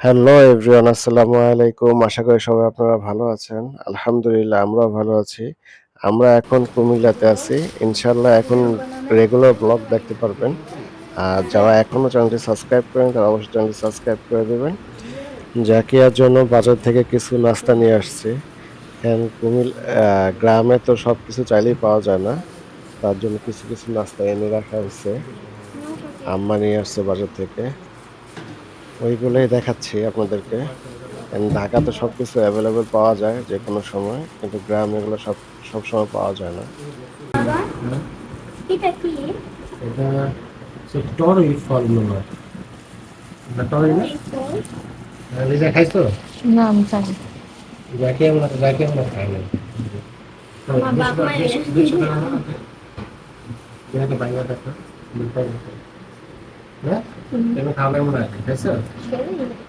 Hello everyone, আসসালামু আলাইকুম। আশা করি সবাই আপনারা ভালো আছেন। আলহামদুলিল্লাহ আমরাও ভালো আছি। আমরা এখন কুমিল্লাতে আছি। ইনশাআল্লাহ এখন রেগুলার ব্লগ দেখতে পারবেন। আর যারা এখনো চ্যানেলটি সাবস্ক্রাইব করেন তারা অবশ্যই চ্যানেলটি সাবস্ক্রাইব করে দেবেন। জাকিয়ার জন্য বাজার থেকে কিছু নাস্তা নিয়ে আসছি। এখন গ্রামে তো সবকিছু চাইলেই পাওয়া যায় না। তার জন্য কিছু নাস্তা এনে রাখা হয়েছে। আম্মা নিয়ে আসছে বাজার থেকে। ওইগুলোই দেখাচ্ছি আপনাদেরকে। ঢাকাতে সবকিছু এভেলেবল পাওয়া যায় যেকোনো সময়, কিন্তু গ্রামে এগুলো সবসময় পাওয়া যায় না। বাবা, হ্যাঁ, এটা কি? এটা হচ্ছে টরি ফল মনে হয়। এটা টরি না? এই ফল? লিজা খাইছো? না আমি জানি না। যাকে আমরা খাই না। আমার বাপ মা এনে দুশো টাকা না? এটাকে বাইরে দেখো। হ্যাঁ? এটা খাওয়া মনে হয়। খাইছো?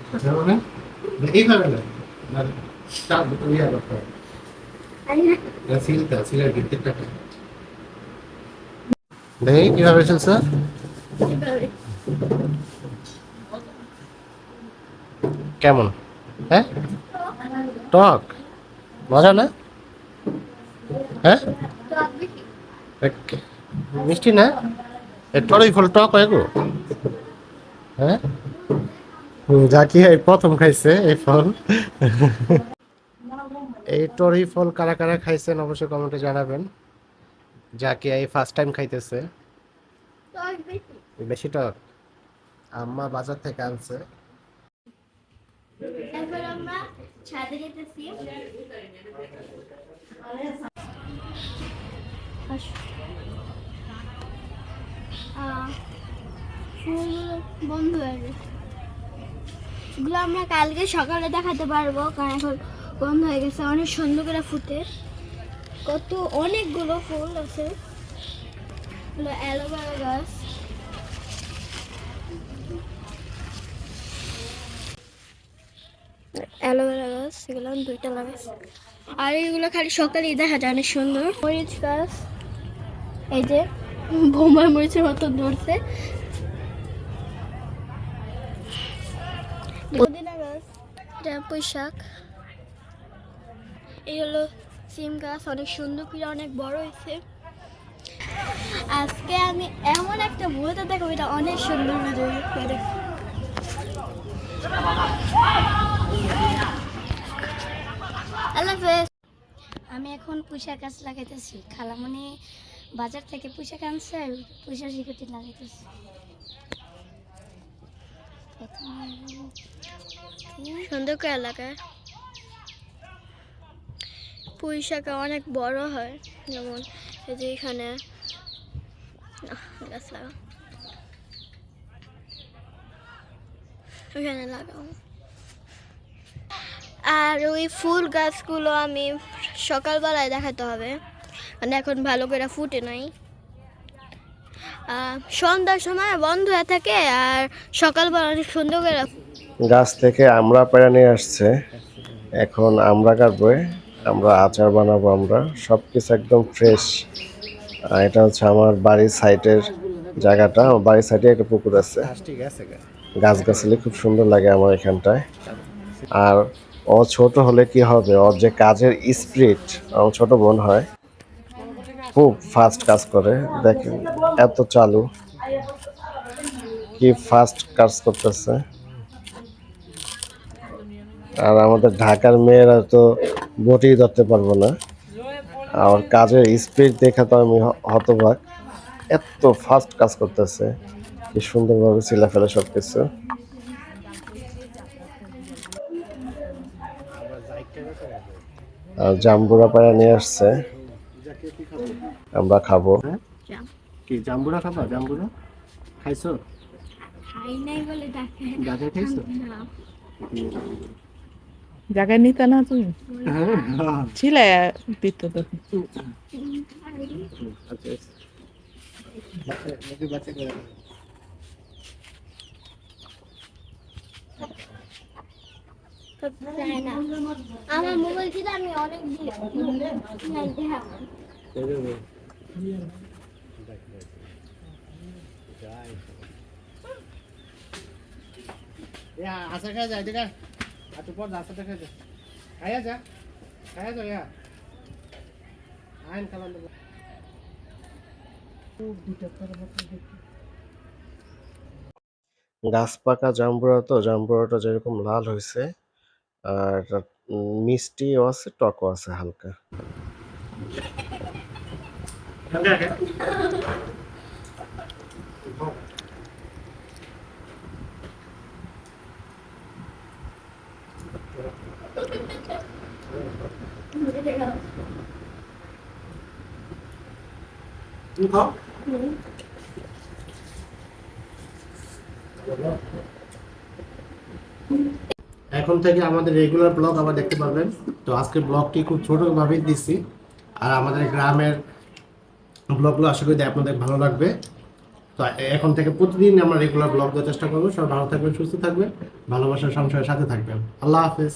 খাইছো মানে? দেখেই খাবে না। আর চাপ ইয়া করতে হবে। এটা সিলের ভিত্তিটা। দেখি কিভাবে চলছে? কেমন? হ্যাঁ? টক? মজা না? হ্যাঁ? মিষ্টি না? এ টরি ফল টক হয় গো? হ্যাঁ? জাকি এই প্রথম খাইছে এই ফল। এই টরি ফল কারা কারা খাইছেন অবশ্যই কমেন্টে জানাবেন। জাকি এই ফার্স্ট টাইম খাইতেছে। বেশি টক? আম্মা বাজার থেকে আনছে। এরপর আমরা ছাদে যেতেছি। ফুলগুলো বন্ধ হয়ে গেছে। এগুলো আমরা কালকে সকালে দেখাতে পারবো, কারণ এখন বন্ধ হয়ে গেছে। অনেক সুন্দর করে ফুটে, কত অনেকগুলো ফুল আছে। হলো অ্যালোভেরা গাছ। অ্যালোভেরা গাছ এগুলো আমি দুইটা লাগাইছি, আর এগুলো খালি সকালেই দেখা যায়, অনেক সুন্দর। মরিচ গাছ, এই যে বোম্বাই মরিচের মতো ধরছে। পুদিনা গাছ, এটা পুঁই শাক। এই হলো সিম গাছ, অনেক সুন্দর করে অনেক বড় হয়েছে। আজকে আমি এমন একটা মুহূর্ত দেখো, এটা অনেক সুন্দর ভিডিও করে। আল্লাহ হাফেজ। আমি এখন পুঁইশাক গাছ লাগাইতেছি। খালামণি বাজার থেকে পুঁইশাক আনছে, আর পুঁইশাক শিকড়টি লাগাইতেছি। সুন্দর করে এলাকায় পুঁই শাক অনেক বড় হয়, যেমন এই যে এখানে গাছ লাগাও, ওইখানে লাগাও। আর ওই ফুল গাছগুলো আমি সকালবেলায় দেখাতে হবে, মানে এখন ভালো করে ফুটে নাই। সন্ধ্যার সময় বন্ধ হয়ে থাকে, আর সকালবেলা অনেক সুন্দর করে। গাছ থেকে আমরা পেড়ে নিয়ে আসছে, এখন আমরা কাটবো, আমরা আচার বানাবো। আমরা সবকিছু একদম ফ্রেশ। এটা হচ্ছে আমার বাড়ির সাইডের জায়গাটা। আমার বাড়ির সাইডে একটা পুকুর আছে, গাছগাছালি খুব সুন্দর লাগে আমার এখানটায়। আর ও ছোট হলে কি হবে, ওর যে কাজের স্পিরিট, আমার ছোট বোন হয়, খুব ফাস্ট কাজ করে। দেখেন এত চালু, কি ফাস্ট কাজ করতেছে। আর আমাদের ঢাকার মেয়েরা তো বটেই ধরতে পারবো না। আর কাজের স্পিড দেখে তো আমি হতবাক, এত ফাস্ট কাজ করতেছে, কি সুন্দরভাবে ছিলে ফেলে সবকিছু। আর জাম্বুরা পাড়া নিয়ে আসছে, আমরা খাবো। কি জাম্বুরা খাবা? জাম্বুরা খাইছো? খাই নাই বলে ডাকে। গাজর খাইছো? না। জায়গায় নিতে না তুমি ছিলে দিত তো। চাই না। আমার মোবাইল ছিল, আমি অনেক আচার খাওয়া যায় ঠিক আছে আর তুই পর আচারটা খাই যা খাইয়া যা ইয়া আইন খালাম গাছ পাকা জাম্বুরা তো জাম্বুরাটা যেরকম লাল হয়েছে আর মিষ্টিও আছে টকও আছে হালকা। তুমি খাও এখন থেকে আমাদের রেগুলার ব্লগ আবার দেখতে পারবেন। তো আজকের ব্লগটি খুব ছোটভাবেই দিচ্ছি, আর আমাদের গ্রামের ব্লগগুলো আশা করি আপনাদের ভালো লাগবে। তো এখন থেকে প্রতিদিন আমরা রেগুলার ব্লগ দেওয়ার চেষ্টা করবো। সবাই ভালো থাকবেন, সুস্থ থাকবেন, ভালোবাসার সংসারের সাথে থাকবেন। আল্লাহ হাফেজ।